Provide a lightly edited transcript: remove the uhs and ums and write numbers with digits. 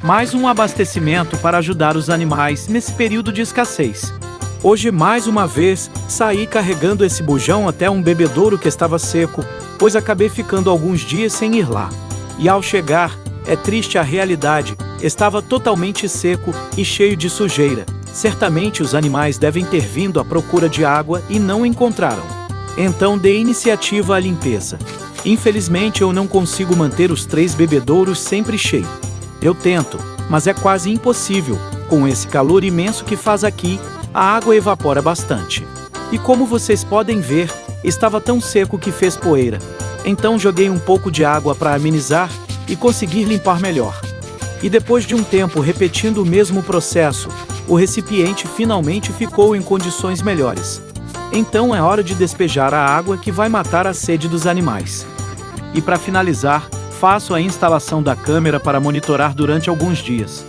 Mais um abastecimento para ajudar os animais nesse período de escassez. Hoje, mais uma vez, saí carregando esse bujão até um bebedouro que estava seco, pois acabei ficando alguns dias sem ir lá. E ao chegar, é triste a realidade, estava totalmente seco e cheio de sujeira. Certamente os animais devem ter vindo à procura de água e não encontraram. Então dei iniciativa à limpeza. Infelizmente eu não consigo manter os 3 bebedouros sempre cheios. Eu tento, mas é quase impossível. Com esse calor imenso que faz aqui, a água evapora bastante. E como vocês podem ver, estava tão seco que fez poeira. Então joguei um pouco de água para amenizar e conseguir limpar melhor. E depois de um tempo repetindo o mesmo processo, o recipiente finalmente ficou em condições melhores. Então é hora de despejar a água que vai matar a sede dos animais. E para finalizar, faço a instalação da câmera para monitorar durante alguns dias.